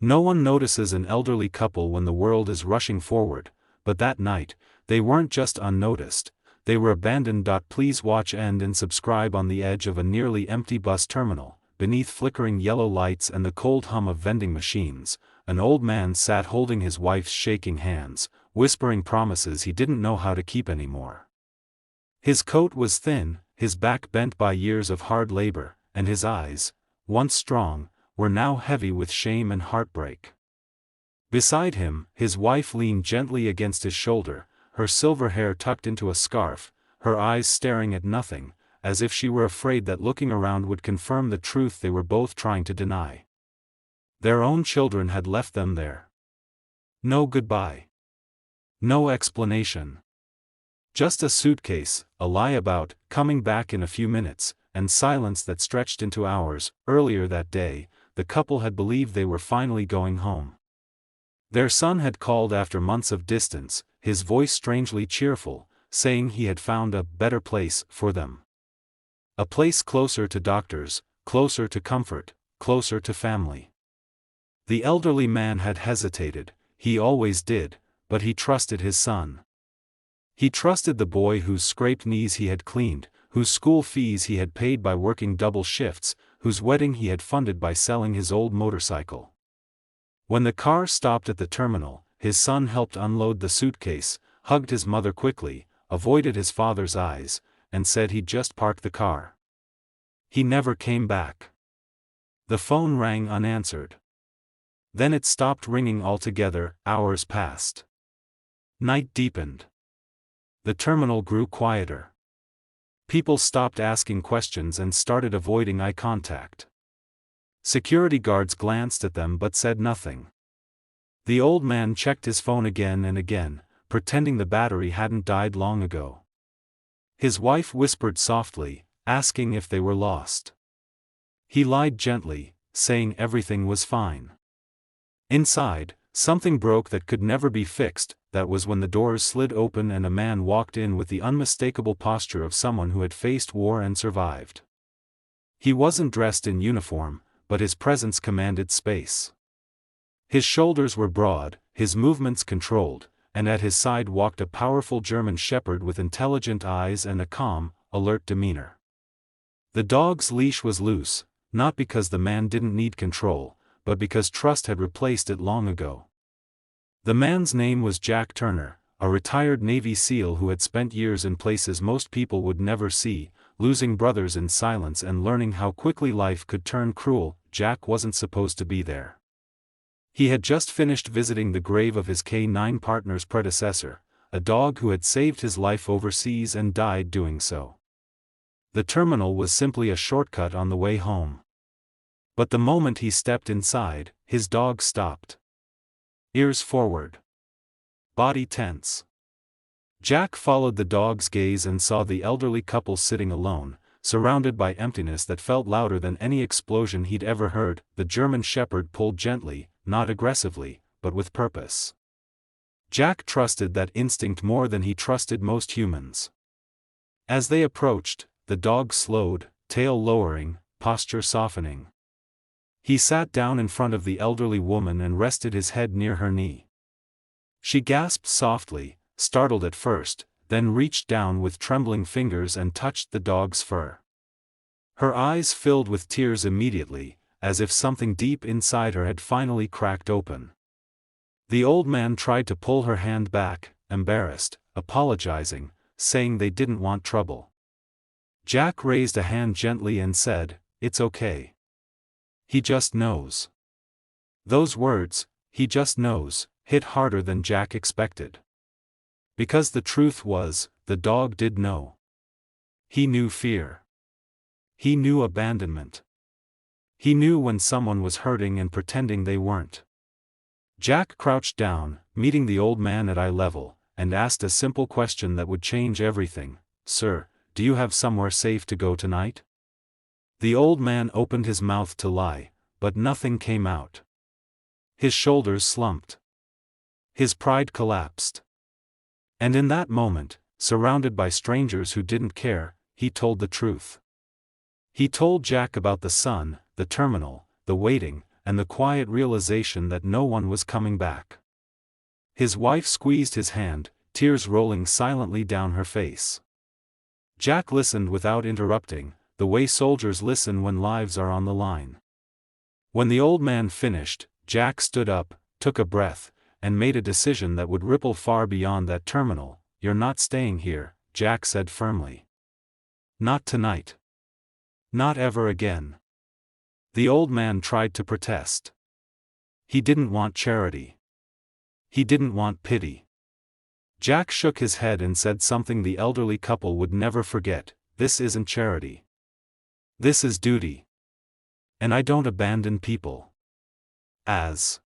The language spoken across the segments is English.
No one notices an elderly couple when the world is rushing forward, but that night, they weren't just unnoticed, they were abandoned. Please watch and subscribe. On the edge of a nearly empty bus terminal, beneath flickering yellow lights and the cold hum of vending machines, an old man sat holding his wife's shaking hands, whispering promises he didn't know how to keep anymore. His coat was thin, his back bent by years of hard labor, and his eyes, once strong, were now heavy with shame and heartbreak. Beside him, his wife leaned gently against his shoulder, her silver hair tucked into a scarf, her eyes staring at nothing, as if she were afraid that looking around would confirm the truth they were both trying to deny. Their own children had left them there. No goodbye. No explanation. Just a suitcase, a lie about coming back in a few minutes, and silence that stretched into hours. Earlier that day, the couple had believed they were finally going home. Their son had called after months of distance, his voice strangely cheerful, saying he had found a better place for them. A place closer to doctors, closer to comfort, closer to family. The elderly man had hesitated, he always did, but he trusted his son. He trusted the boy whose scraped knees he had cleaned, whose school fees he had paid by working double shifts, whose wedding he had funded by selling his old motorcycle. When the car stopped at the terminal, his son helped unload the suitcase, hugged his mother quickly, avoided his father's eyes, and said he'd just parked the car. He never came back. The phone rang unanswered. Then it stopped ringing altogether. Hours passed. Night deepened. The terminal grew quieter. People stopped asking questions and started avoiding eye contact. Security guards glanced at them but said nothing. The old man checked his phone again and again, pretending the battery hadn't died long ago. His wife whispered softly, asking if they were lost. He lied gently, saying everything was fine. Inside, something broke that could never be fixed. That was when the doors slid open and a man walked in with the unmistakable posture of someone who had faced war and survived. He wasn't dressed in uniform, but his presence commanded space. His shoulders were broad, his movements controlled, and at his side walked a powerful German shepherd with intelligent eyes and a calm, alert demeanor. The dog's leash was loose, not because the man didn't need control, but because trust had replaced it long ago. The man's name was Jack Turner, a retired Navy SEAL who had spent years in places most people would never see, losing brothers in silence and learning how quickly life could turn cruel. Jack wasn't supposed to be there. He had just finished visiting the grave of his K-9 partner's predecessor, a dog who had saved his life overseas and died doing so. The terminal was simply a shortcut on the way home. But the moment he stepped inside, his dog stopped. Ears forward. Body tense. Jack followed the dog's gaze and saw the elderly couple sitting alone, surrounded by emptiness that felt louder than any explosion he'd ever heard. The German shepherd pulled gently, not aggressively, but with purpose. Jack trusted that instinct more than he trusted most humans. As they approached, the dog slowed, tail lowering, posture softening. He sat down in front of the elderly woman and rested his head near her knee. She gasped softly, startled at first, then reached down with trembling fingers and touched the dog's fur. Her eyes filled with tears immediately, as if something deep inside her had finally cracked open. The old man tried to pull her hand back, embarrassed, apologizing, saying they didn't want trouble. Jack raised a hand gently and said, "It's okay. He just knows." Those words, "he just knows," hit harder than Jack expected. Because the truth was, the dog did know. He knew fear. He knew abandonment. He knew when someone was hurting and pretending they weren't. Jack crouched down, meeting the old man at eye level, and asked a simple question that would change everything. "Sir, do you have somewhere safe to go tonight?" The old man opened his mouth to lie, but nothing came out. His shoulders slumped. His pride collapsed. And in that moment, surrounded by strangers who didn't care, he told the truth. He told Jack about the sun, the terminal, the waiting, and the quiet realization that no one was coming back. His wife squeezed his hand, tears rolling silently down her face. Jack listened without interrupting, the way soldiers listen when lives are on the line. When the old man finished, Jack stood up, took a breath, and made a decision that would ripple far beyond that terminal. "You're not staying here," Jack said firmly. "Not tonight. Not ever again." The old man tried to protest. He didn't want charity. He didn't want pity. Jack shook his head and said something the elderly couple would never forget: "This isn't charity. This is duty. And I don't abandon people." As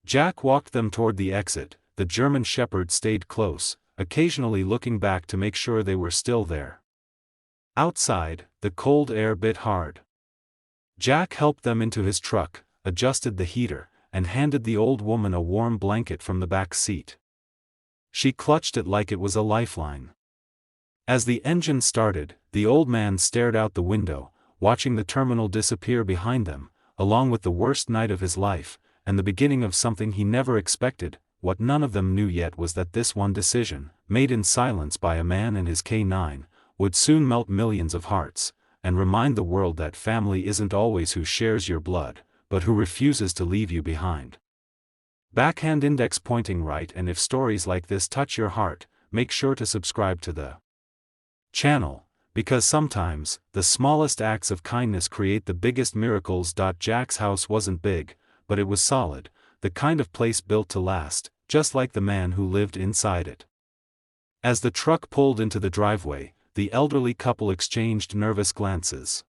Jack walked them toward the exit, the German Shepherd stayed close, occasionally looking back to make sure they were still there. Outside, the cold air bit hard. Jack helped them into his truck, adjusted the heater, and handed the old woman a warm blanket from the back seat. She clutched it like it was a lifeline. As the engine started, the old man stared out the window, watching the terminal disappear behind them, along with the worst night of his life, and the beginning of something he never expected. What none of them knew yet was that this one decision, made in silence by a man and his K9, would soon melt millions of hearts, and remind the world that family isn't always who shares your blood, but who refuses to leave you behind. Backhand index pointing right. And if stories like this touch your heart, make sure to subscribe to the channel, because sometimes, the smallest acts of kindness create the biggest miracles. Jack's house wasn't big, but it was solid, the kind of place built to last, just like the man who lived inside it. As the truck pulled into the driveway, the elderly couple exchanged nervous glances.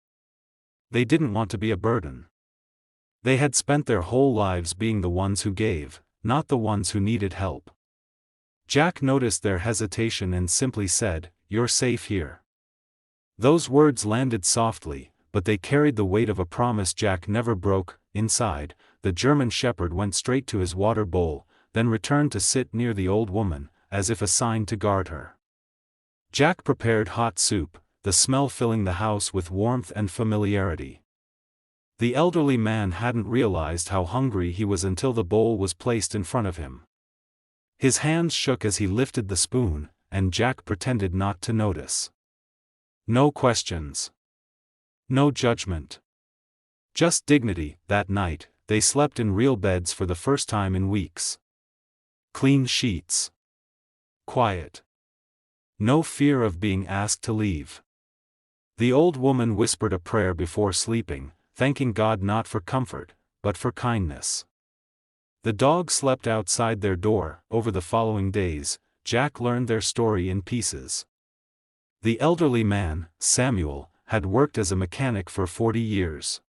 They didn't want to be a burden. They had spent their whole lives being the ones who gave, not the ones who needed help. Jack noticed their hesitation and simply said, "You're safe here." Those words landed softly, but they carried the weight of a promise Jack never broke. Inside, the German Shepherd went straight to his water bowl, then returned to sit near the old woman, as if assigned to guard her. Jack prepared hot soup, the smell filling the house with warmth and familiarity. The elderly man hadn't realized how hungry he was until the bowl was placed in front of him. His hands shook as he lifted the spoon, and Jack pretended not to notice. No questions. No judgment. Just dignity. That night, they slept in real beds for the first time in weeks. Clean sheets. Quiet. No fear of being asked to leave. The old woman whispered a prayer before sleeping, thanking God not for comfort, but for kindness. The dog slept outside their door. Over the following days, Jack learned their story in pieces. The elderly man, Samuel, had worked as a mechanic for 40 years.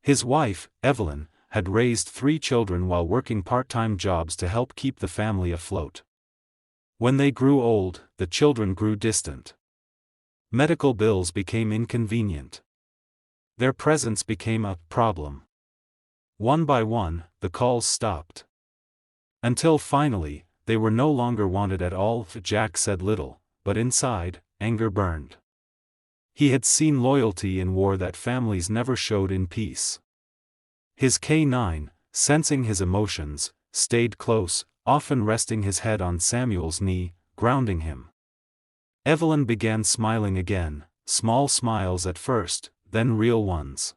His wife, Evelyn, had raised 3 children while working part-time jobs to help keep the family afloat. When they grew old, the children grew distant. Medical bills became inconvenient. Their presence became a problem. One by one, the calls stopped. Until finally, they were no longer wanted at all. Jack said little, but inside, anger burned. He had seen loyalty in war that families never showed in peace. His K9, sensing his emotions, stayed close, often resting his head on Samuel's knee, grounding him. Evelyn began smiling again, small smiles at first, then real ones.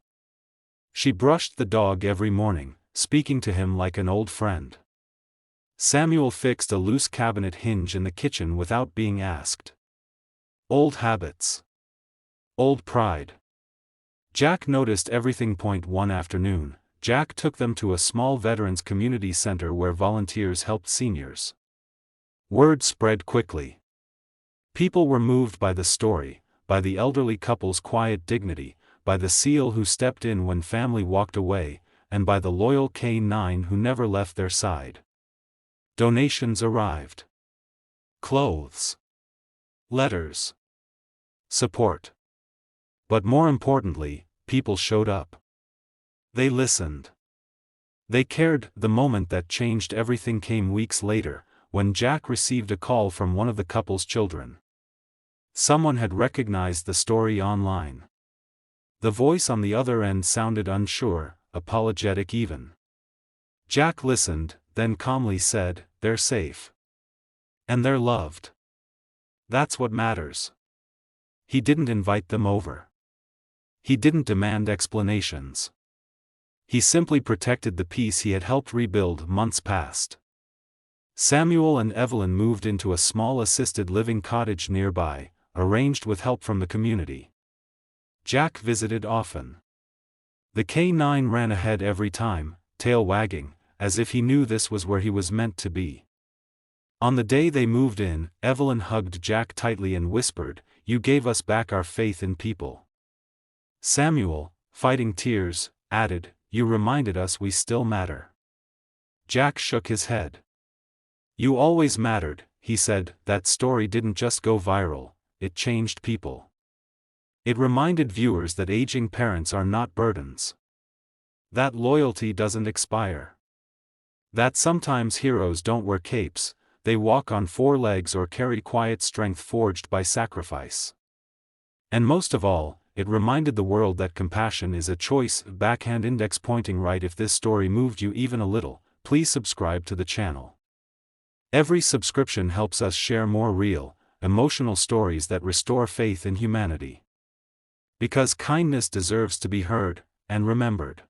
She brushed the dog every morning, speaking to him like an old friend. Samuel fixed a loose cabinet hinge in the kitchen without being asked. Old habits. Old pride. Jack noticed everything. One afternoon, Jack took them to a small veterans community center where volunteers helped seniors. Word spread quickly. People were moved by the story, by the elderly couple's quiet dignity, by the SEAL who stepped in when family walked away, and by the loyal K9 who never left their side. Donations arrived. Clothes. Letters. Support. But more importantly, people showed up. They listened. They cared. The moment that changed everything came weeks later, when Jack received a call from one of the couple's children. Someone had recognized the story online. The voice on the other end sounded unsure, apologetic even. Jack listened, then calmly said, "They're safe. And they're loved. That's what matters." He didn't invite them over. He didn't demand explanations. He simply protected the peace he had helped rebuild months past. Samuel and Evelyn moved into a small assisted living cottage nearby, arranged with help from the community. Jack visited often. The K9 ran ahead every time, tail wagging, as if he knew this was where he was meant to be. On the day they moved in, Evelyn hugged Jack tightly and whispered, "You gave us back our faith in people." Samuel, fighting tears, added, "You reminded us we still matter." Jack shook his head. "You always mattered," he said. "That story didn't just go viral, it changed people. It reminded viewers that aging parents are not burdens. That loyalty doesn't expire. That sometimes heroes don't wear capes, they walk on four legs or carry quiet strength forged by sacrifice. And most of all, it reminded the world that compassion is a choice." Backhand index pointing right. If this story moved you even a little, please subscribe to the channel. Every subscription helps us share more real, emotional stories that restore faith in humanity. Because kindness deserves to be heard and remembered.